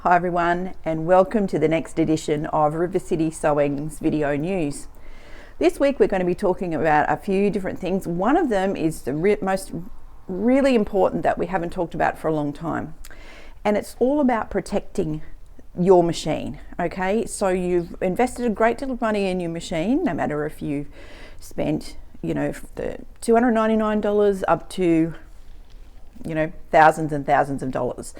Hi everyone, and welcome to the next edition of River City Sewing's video news. This week we're going to be talking about a few different things. One of them is the most really important that we haven't talked about for a long time, and it's all about protecting your machine. Okay, so you've invested a great deal of money in your machine, no matter if you've spent the $299 up to thousands and thousands of dollars.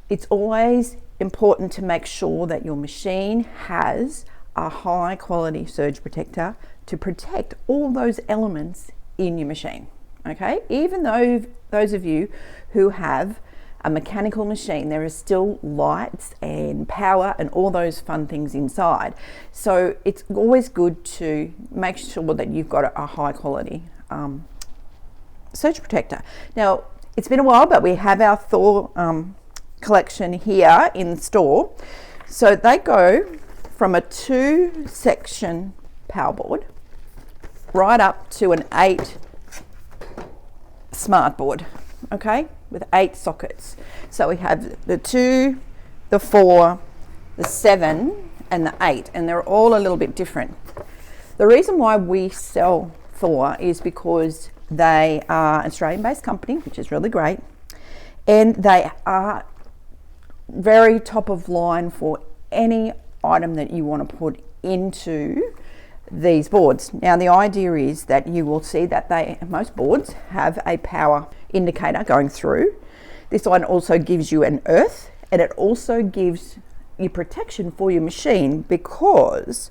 It's always important to make sure that your machine has a high quality surge protector to protect all those elements in your machine. Okay, even though those of you who have a mechanical machine, there is still lights and power and all those fun things inside. So it's always good to make sure that you've got a high quality surge protector. Now, it's been a while, but we have our Thor collection here in the store. So they go from a 2-section power board right up to an 8 smart board, okay, with 8 sockets. So we have the 2, the 4, the 7 and the 8, and they're all a little bit different. The reason why we sell Thor is because they are an Australian-based company, which is really great, and they are very top of line for any item that you want to put into these boards. Now the idea is that you will see that most boards have a power indicator going through. This one also gives you an earth, and it also gives you protection for your machine, because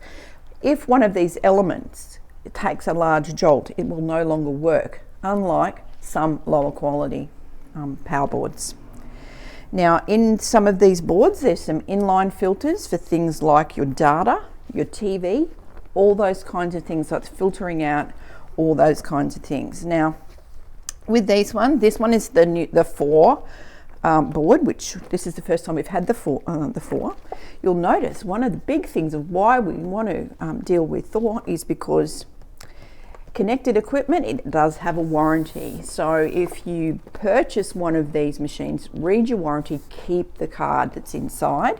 if one of these elements takes a large jolt, it will no longer work, unlike some lower quality power boards. Now, in some of these boards, there's some inline filters for things like your data, your TV, all those kinds of things. So it's filtering out all those kinds of things. Now, with this one is the 4 board, which this is the first time we've had the 4. You'll notice one of the big things of why we want to deal with Thor is because connected equipment, it does have a warranty. So if you purchase one of these machines, read your warranty, keep the card that's inside.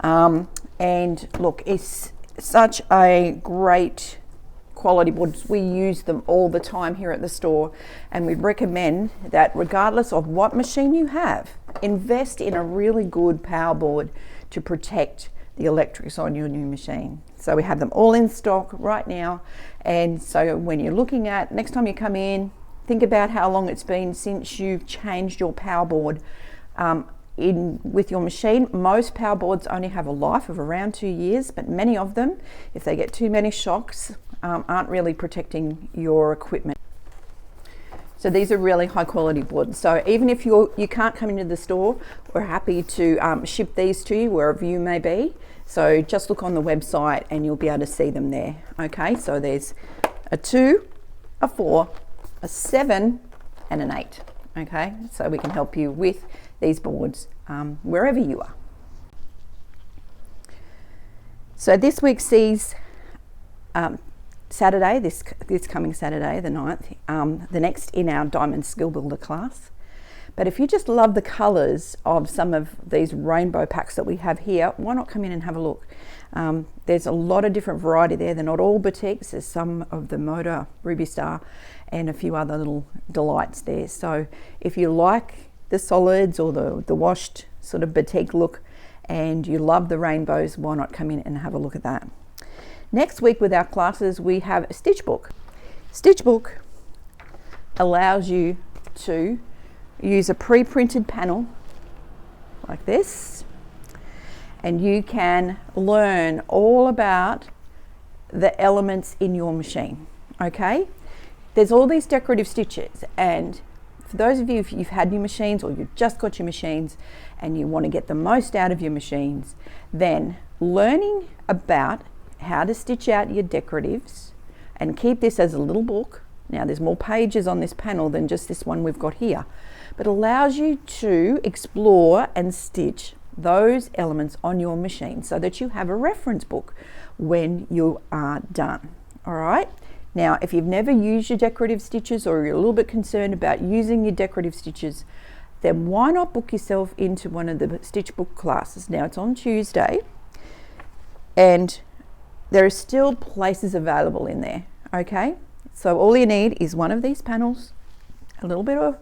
And look, it's such a great quality boards. We use them all the time here at the store, and we recommend that regardless of what machine you have, invest in a really good power board to protect the electrics on your new machine. So we have them all in stock right now, and so when you're looking at next time you come in, think about how long it's been since you've changed your power board with your machine. Most power boards only have a life of around 2 years, but many of them, if they get too many shocks, aren't really protecting your equipment. So these are really high quality boards. So even if you can't come into the store, we're happy to ship these to you wherever you may be. So just look on the website and you'll be able to see them there. Okay, so there's a 2, a 4, a 7 and an 8. Okay, so we can help you with these boards wherever you are. So this week sees Saturday, this coming Saturday, the 9th, the next in our Diamond Skillbuilder class. But if you just love the colours of some of these rainbow packs that we have here, why not come in and have a look? There's a lot of different variety there. They're not all batiks. There's some of the Motor, Ruby Star, and a few other little delights there. So if you like the solids or the washed sort of batik look and you love the rainbows, why not come in and have a look at that? Next week with our classes, we have a stitch book. Stitch book allows you to use a pre-printed panel like this, and you can learn all about the elements in your machine. Okay, there's all these decorative stitches, and for those of you, if you've had your machines or you've just got your machines and you want to get the most out of your machines, then learning about how to stitch out your decoratives, and keep this as a little book. Now there's more pages on this panel than just this one we've got here, but allows you to explore and stitch those elements on your machine so that you have a reference book when you are done. All right, now if you've never used your decorative stitches, or you're a little bit concerned about using your decorative stitches, then why not book yourself into one of the stitch book classes? Now it's on Tuesday, and there are still places available in there, okay? So all you need is one of these panels, a little bit of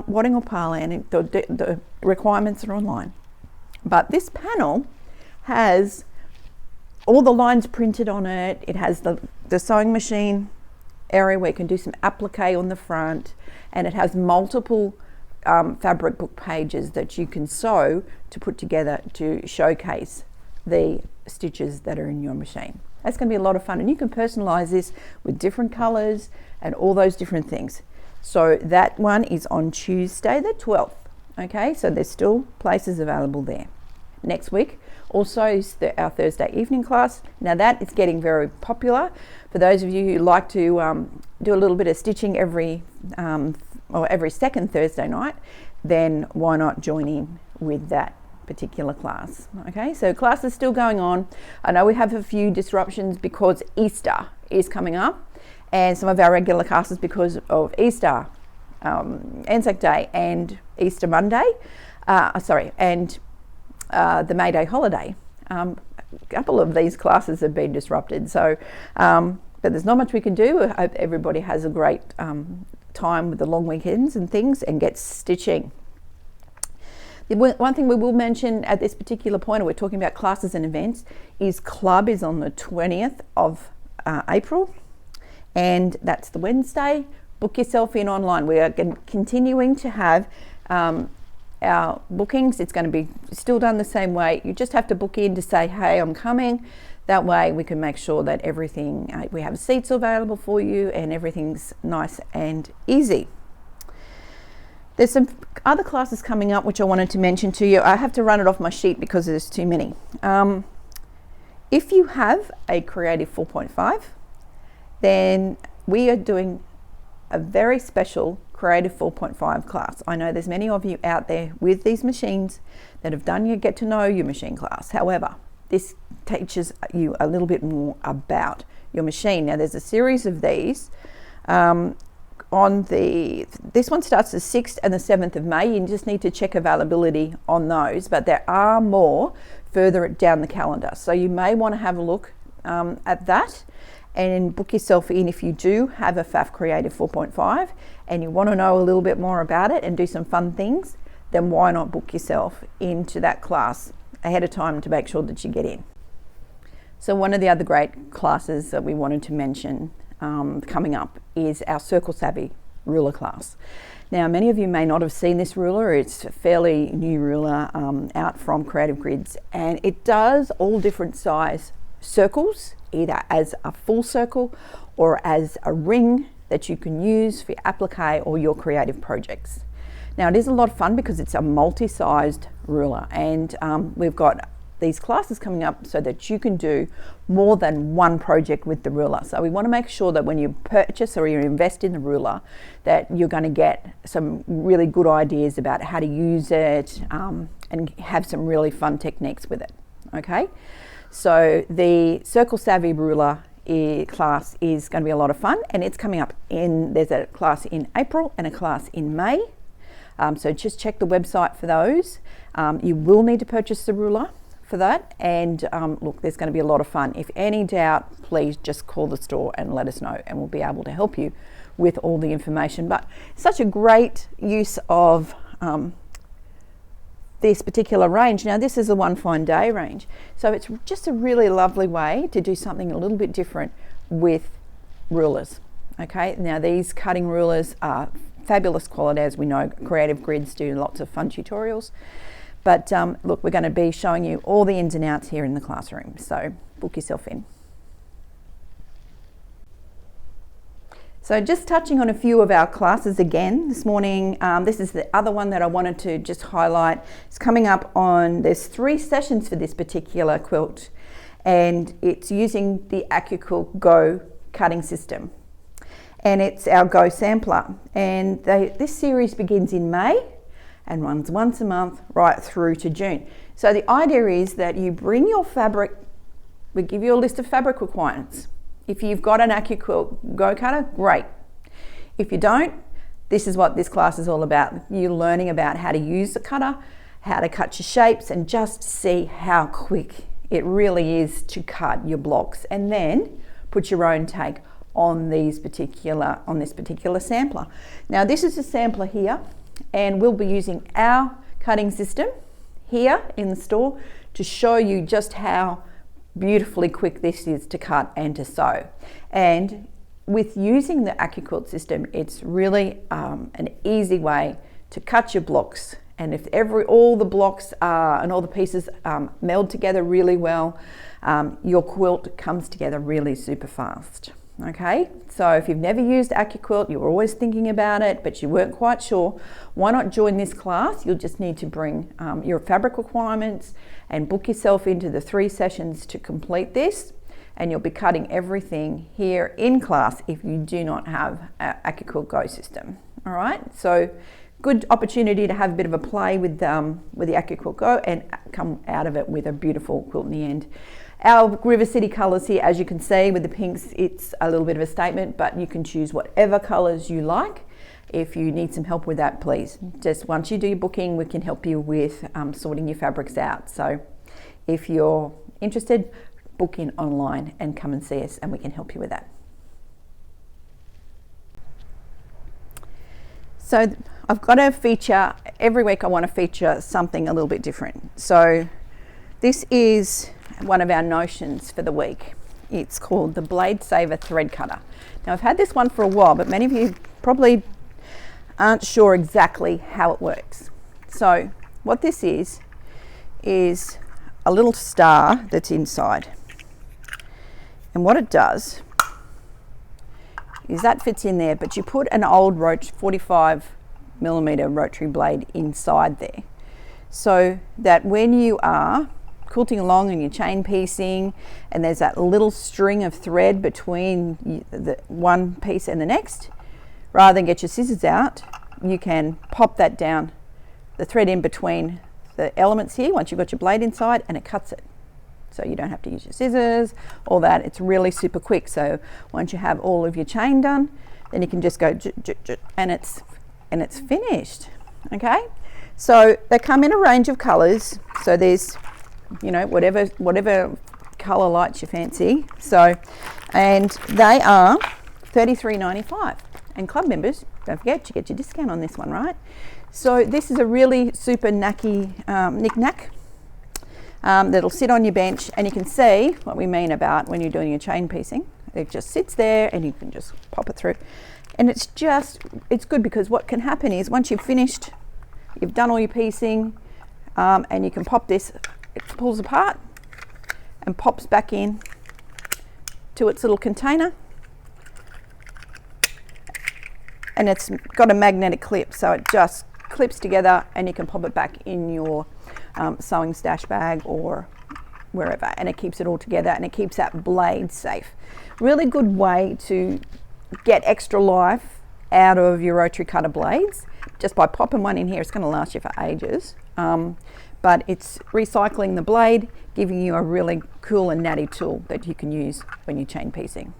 wadding or parlan, and the requirements are online. But this panel has all the lines printed on it. It has the sewing machine area where you can do some applique on the front, and it has multiple fabric book pages that you can sew to put together to showcase the stitches that are in your machine. That's going to be a lot of fun, and you can personalize this with different colors and all those different things. So that one is on Tuesday the 12th. Okay, so there's still places available there. Next week also is our Thursday evening class. Now that is getting very popular. For those of you who like to do a little bit of stitching every second Thursday night, then why not join in with that particular class? Okay, so class is still going on. I know we have a few disruptions because Easter is coming up, and some of our regular classes because of Easter, Anzac Day and Easter Monday, and the May Day holiday. A couple of these classes have been disrupted, so but there's not much we can do. I hope everybody has a great time with the long weekends and things and gets stitching. The one thing we will mention at this particular point, we're talking about classes and events, is Club is on the 20th of April, and that's the Wednesday. Book yourself in online. We are continuing to have our bookings. It's going to be still done the same way. You just have to book in to say, hey, I'm coming. That way we can make sure that everything, we have seats available for you and everything's nice and easy. There's some other classes coming up which I wanted to mention to you. I have to run it off my sheet because there's too many. If you have a Creative 4.5, then we are doing a very special Creative 4.5 class. I know there's many of you out there with these machines that have done your Get to Know Your Machine class. However, this teaches you a little bit more about your machine. Now there's a series of these. This one starts the 6th and the 7th of May. You just need to check availability on those, but there are more further down the calendar. So you may want to have a look at that and book yourself in if you do have a FAF Creative 4.5 and you want to know a little bit more about it and do some fun things, then why not book yourself into that class ahead of time to make sure that you get in. So one of the other great classes that we wanted to mention coming up is our Circle Savvy ruler class. Now many of you may not have seen this ruler. It's a fairly new ruler out from Creative Grids, and it does all different size circles, either as a full circle or as a ring that you can use for your applique or your creative projects. Now it is a lot of fun because it's a multi-sized ruler, and we've got these classes coming up so that you can do more than one project with the ruler. So we want to make sure that when you purchase or you invest in the ruler that you're going to get some really good ideas about how to use it and have some really fun techniques with it. Okay, so the Circle Savvy ruler class is going to be a lot of fun, and it's coming up there's a class in April and a class in May. So just check the website for those. You will need to purchase the ruler for that, and look, there's going to be a lot of fun. If any doubt, please just call the store and let us know, and we'll be able to help you with all the information. But such a great use of this particular range. Now this is a One Fine Day range, so it's just a really lovely way to do something a little bit different with rulers. Okay, now these cutting rulers are fabulous quality. As we know, Creative Grids do lots of fun tutorials. But look, we're going to be showing you all the ins and outs here in the classroom, so book yourself in. So just touching on a few of our classes again this morning, this is the other one that I wanted to just highlight. It's coming up there's 3 sessions for this particular quilt, and it's using the Accuquilt Go cutting system. And it's our Go sampler. And this series begins in May and runs once a month right through to June. So the idea is that you bring your fabric, we give you a list of fabric requirements. If you've got an Accuquilt Go cutter, great. If you don't, this is what this class is all about. You learning about how to use the cutter, how to cut your shapes, and just see how quick it really is to cut your blocks, and then put your own take on this particular sampler. Now this is a sampler here, and we'll be using our cutting system here in the store to show you just how beautifully quick this is to cut and to sew. And with using the Accuquilt system, it's really an easy way to cut your blocks. And if all the blocks and all the pieces meld together really well, your quilt comes together really super fast. Okay, so if you've never used Accuquilt, you were always thinking about it, but you weren't quite sure, why not join this class? You'll just need to bring your fabric requirements and book yourself into the 3 sessions to complete this, and you'll be cutting everything here in class if you do not have an Accuquilt Go system. All right, so good opportunity to have a bit of a play with the Accuquilt Go and come out of it with a beautiful quilt in the end. Our River City colours here, as you can see with the pinks, it's a little bit of a statement, but you can choose whatever colours you like. If you need some help with that, please, just once you do your booking, we can help you with sorting your fabrics out. So if you're interested, book in online and come and see us, and we can help you with that. So I've got a feature, every week I want to feature something a little bit different. So this is one of our notions for the week. It's called the Blade Saver Threadcutter. Now I've had this one for a while, but many of you probably aren't sure exactly how it works. So what this is a little star that's inside. And what it does is that fits in there, but you put an old 45mm rotary blade inside there, so that when you are quilting along and you're chain piecing and there's that little string of thread between the one piece and the next, rather than get your scissors out, you can pop that down, the thread in between the elements here once you've got your blade inside, and it cuts it. So you don't have to use your scissors, all that. It's really super quick. So once you have all of your chain done, then you can just go and it's finished. Okay, so they come in a range of colors. So there's, you know, whatever color lights your fancy. So, and they are $33.95. And club members, don't forget, you get your discount on this one, right? So this is a really super knacky knick-knack that'll sit on your bench, and you can see what we mean about when you're doing your chain piecing. It just sits there and you can just pop it through. And it's good because what can happen is once you've finished, you've done all your piecing, and you can pop this, it pulls apart and pops back in to its little container. And it's got a magnetic clip, so it just clips together and you can pop it back in your sewing stash bag or wherever, and it keeps it all together and it keeps that blade safe. Really good way to get extra life out of your rotary cutter blades just by popping one in here. It's going to last you for ages, but it's recycling the blade, giving you a really cool and natty tool that you can use when you're chain piecing.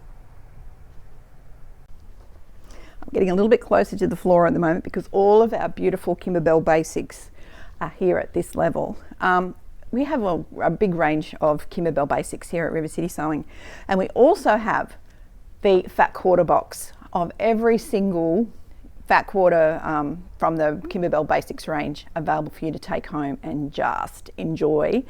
I'm getting a little bit closer to the floor at the moment because all of our beautiful Kimberbell basics are here at this level. We have a big range of Kimberbell basics here at River City Sewing, and we also have the fat quarter box of every single fat quarter from the Kimberbell basics range available for you to take home and just enjoy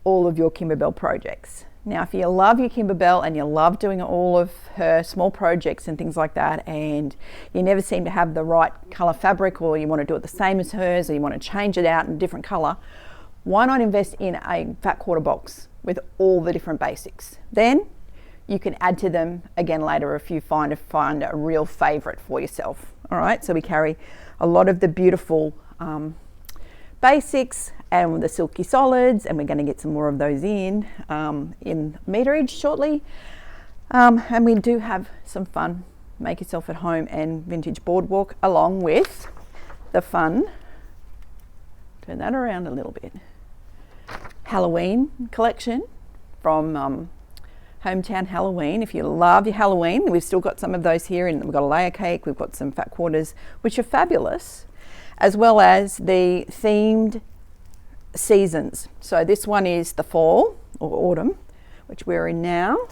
all of your Kimberbell projects. Now, if you love your Kimberbell and you love doing all of her small projects and things like that, and you never seem to have the right color fabric, or you want to do it the same as hers, or you want to change it out in a different color, why not invest in a fat quarter box with all the different basics? Then you can add to them again later if you find a real favorite for yourself. All right, so we carry a lot of the beautiful basics and the silky solids, and we're going to get some more of those in meterage shortly, and we do have some fun make yourself at home and vintage boardwalk, along with the fun, turn that around a little bit, Halloween collection from hometown Halloween. If you love your Halloween, we've still got some of those here, and we've got a layer cake, we've got some fat quarters, which are fabulous, as well as the themed seasons. So this one is the fall or autumn, which we're in now,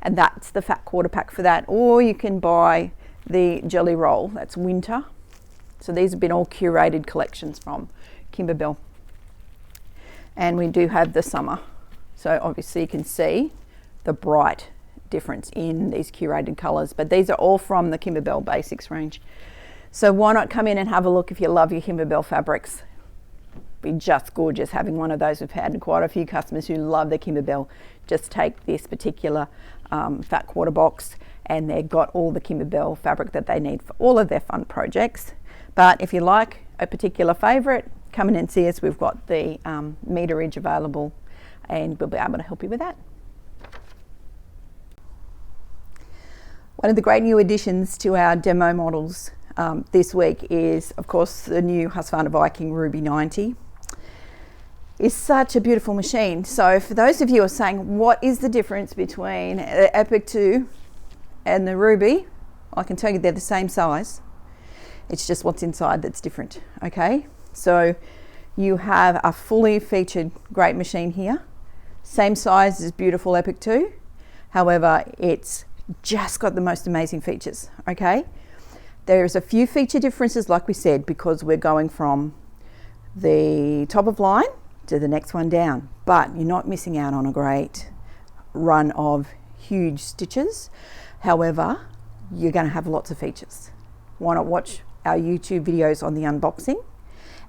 and that's the fat quarter pack for that. Or you can buy the jelly roll, that's winter. So these have been all curated collections from Kimberbell. And we do have the summer. So obviously you can see the bright difference in these curated colors, but these are all from the Kimberbell Basics range. So why not come in and have a look if you love your Kimberbell fabrics. Be just gorgeous having one of those. We've had quite a few customers who love their Kimberbell. Just take this particular fat quarter box and they've got all the Kimberbell fabric that they need for all of their fun projects. But if you like a particular favorite, come in and see us. We've got the meterage available and we'll be able to help you with that. One of the great new additions to our demo models this week is, of course, the new Husqvarna Viking Ruby 90. It's such a beautiful machine. So for those of you who are saying, what is the difference between the Epic 2 and the Ruby? I can tell you they're the same size. It's just what's inside that's different, okay? So you have a fully featured great machine here. Same size as beautiful Epic 2. However, it's just got the most amazing features, okay? There's a few feature differences, like we said, because we're going from the top of line to the next one down, but you're not missing out on a great run of huge stitches. However, you're going to have lots of features. Why not watch our YouTube videos on the unboxing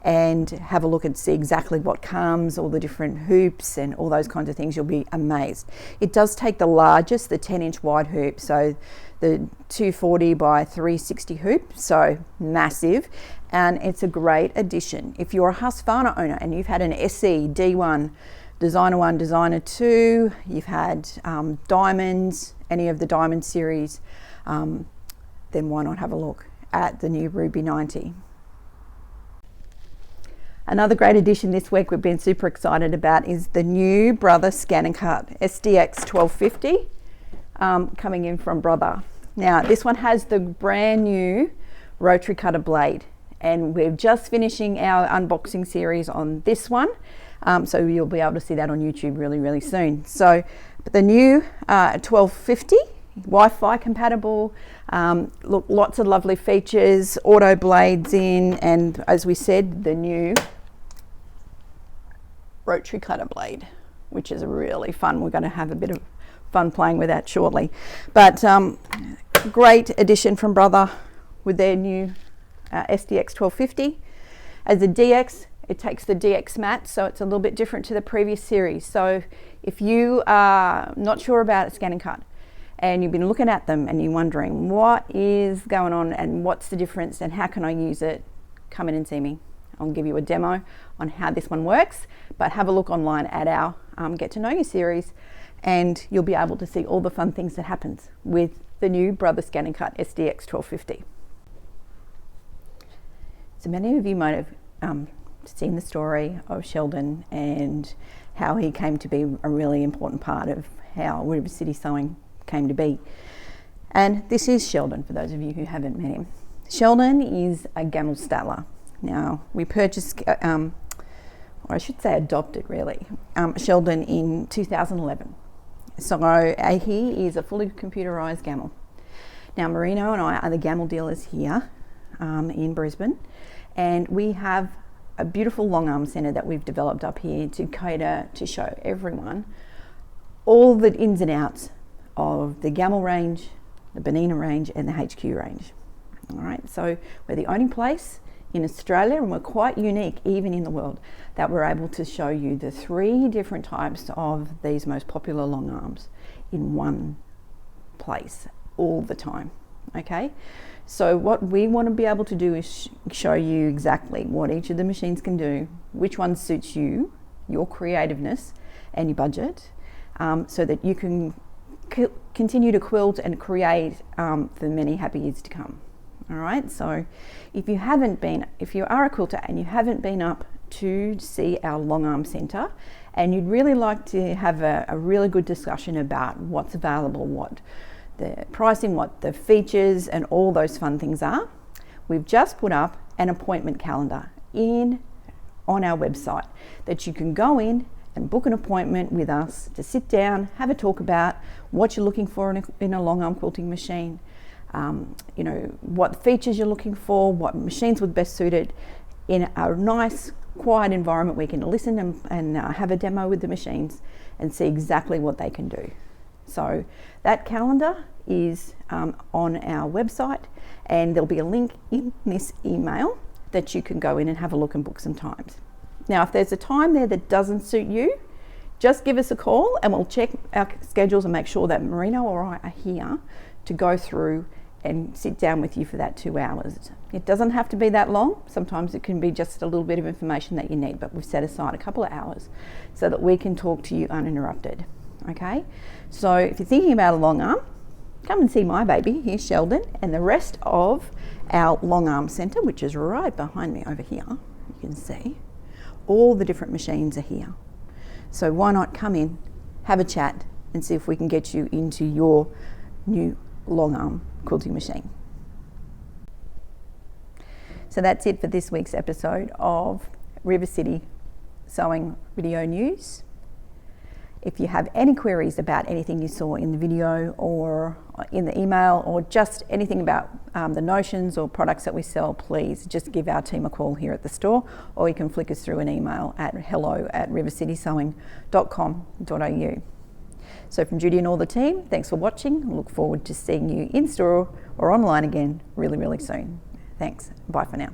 and have a look and see exactly what comes, all the different hoops and all those kinds of things. You'll be amazed. It does take the largest, the 10-inch wide hoop, so the 240 by 360 hoop, so massive, and it's a great addition. If you're a Husqvarna owner and you've had an SE, D1, Designer 1, Designer 2, you've had diamonds, any of the diamond series, then why not have a look at the new Ruby 90. Another great addition this week we've been super excited about is the new Brother Scan and Cut SDX 1250 coming in from Brother. Now this one has the brand new rotary cutter blade, and we're just finishing our unboxing series on this one, so you'll be able to see that on YouTube really soon. So the new 1250 Wi-Fi compatible, look, lots of lovely features, auto blades in, and as we said, the new rotary cutter blade, which is really fun. We're going to have a bit of fun playing with that shortly. But great addition from Brother with their new SDX 1250. As a DX, it takes the DX mat, so it's a little bit different to the previous series. So if you are not sure about a Scan and Cut, and you've been looking at them and you're wondering what is going on and what's the difference and how can I use it, come in and see me. I'll give you a demo on how this one works, but have a look online at our Get to Know You series and you'll be able to see all the fun things that happens with the new Brother Scan and Cut SDX 1250. So many of you might have seen the story of Sheldon and how he came to be a really important part of how River City Sewing came to be. And this is Sheldon, for those of you who haven't met him. Sheldon is a Gamel Statler. Now, we purchased, or I should say adopted really, Sheldon in 2011. So he is a fully computerised Gamel. Now, Marino and I are the Gamel dealers here in Brisbane, and we have a beautiful Longarm centre that we've developed up here to cater to show everyone all the ins and outs of the Gamel range, the Benina range and the HQ range. All right, so we're the only place in Australia, and we're quite unique even in the world, that we're able to show you the 3 different types of these most popular long arms in one place all the time. Okay, so what we want to be able to do is show you exactly what each of the machines can do, which one suits you, your creativeness and your budget, so that you can continue to quilt and create for many happy years to come. All right, so if you are a quilter and you haven't been up to see our Longarm Centre and you'd really like to have a really good discussion about what's available, what the pricing, what the features and all those fun things are, we've just put up an appointment calendar on our website that you can go in and book an appointment with us to sit down, have a talk about what you're looking for in a long arm quilting machine, you know, what features you're looking for, what machines would best suit it, in a nice quiet environment where you can listen and have a demo with the machines and see exactly what they can do. So that calendar is on our website, and there'll be a link in this email that you can go in and have a look and book some times. Now, if there's a time there that doesn't suit you, just give us a call and we'll check our schedules and make sure that Marino or I are here to go through and sit down with you for that 2 hours. It doesn't have to be that long. Sometimes it can be just a little bit of information that you need, but we've set aside a couple of hours so that we can talk to you uninterrupted. Okay? So if you're thinking about a long arm, come and see my baby. Here's Sheldon, and the rest of our Longarm Centre, which is right behind me over here. You can see all the different machines are here. So why not come in, have a chat, and see if we can get you into your new long arm quilting machine. So that's it for this week's episode of River City Sewing Video News. If you have any queries about anything you saw in the video or in the email, or just anything about the notions or products that we sell, please just give our team a call here at the store, or you can flick us through an email at hello@rivercitysewing.com.au. So from Judi and all the team, thanks for watching. I look forward to seeing you in store or online again really, really soon. Thanks. Bye for now.